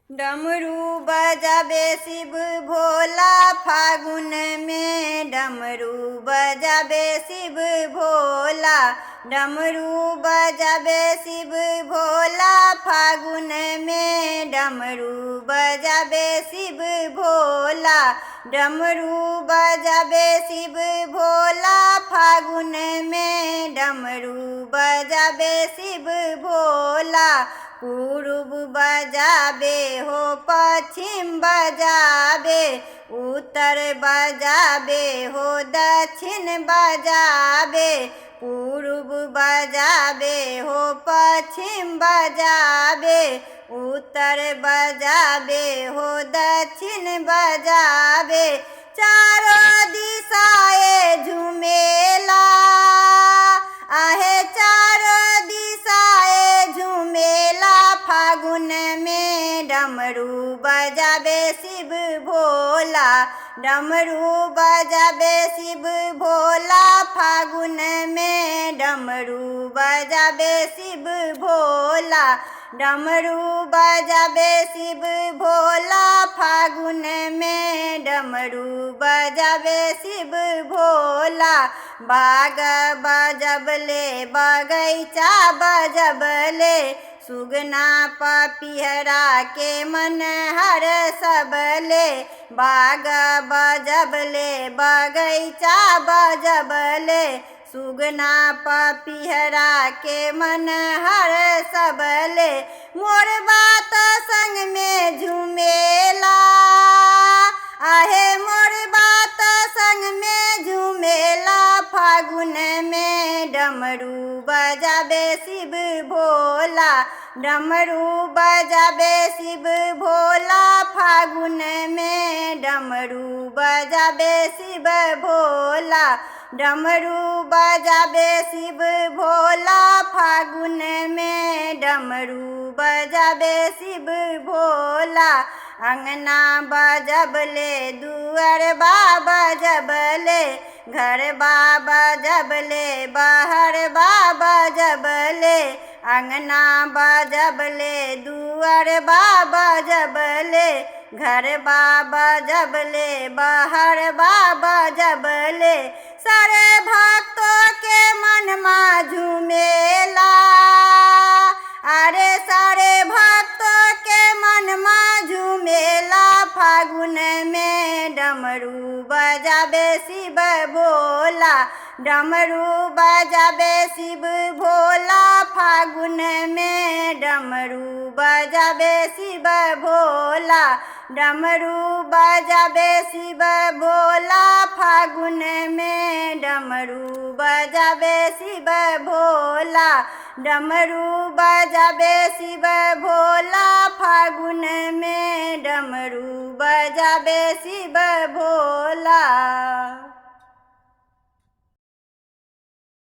डमरू बजाबे शिव भोला फागुन में, डमरू बजाबे शिव भोला, डमरू बजाबे शिव भोला फागुन में, डमरू बजाबे शिव भोला, डमरू बजाबे शिव भोला फागुन में, डमरू बजाबे शिव भोला। पूर्व बजाबे हो पश्चिम बजाबे, उत्तर बजाबे हो दक्षिण बजाबे, पूर्व बजाबे हो पश्चिम बजाबे, उत्तर बजाबे हो दक्षिण बजाबे, चारों दिशाए झूमेला आहे, चारों दिशाए झूमेला फागुन में, डमरू बजाबे शिव भोला, डमरू बजाबे शिव भोला फागुन में, डमरू बजाबे शिव भोला, डमरू बजाबे शिव भोला फागुन में, डमरू बजाबे शिव भोला। बाग बजबले बगैचा बजबले, सुगना पपिहरा के मन हर सबले, बाग बजबले बगैचा बजबले, सुगना पपिहरा के मन हर सबले, मोर बात संग में झूमेला आहे, मोर बात संग में झूमेला फागुन में, डमरू बजाबे शिव भोला, डमरू बजाबे शिव भोला फागुन में, डमरू बजाबे शिव भोला, डमरू बजाबे शिव भोला फागुन में, डमरू बजाबे शिव भोला। अंगना बजबले दुअर बाबा जबले, घर बाबा जबले बाहर बाबा जबले, अंगना बजबले दुअर बाबा जबले, घर बाबा जबले बाहर बाबा जबले, सारे भक्तों के मन में झूमेला अरे, सारे भक्तों के मन में झूमेला फागुन में, डमरू बजाबे शिव भोला, डमरू बजाबे शिव भोला फागुन में, डमरू बजाबे शिव भोला, डमरू बजाबे शिव भोला फागुन में, डमरू बजाबे शिव भोला, डमरू बजाबे शिव भोला फागुन में, डमरू बजाबे शिव भोला।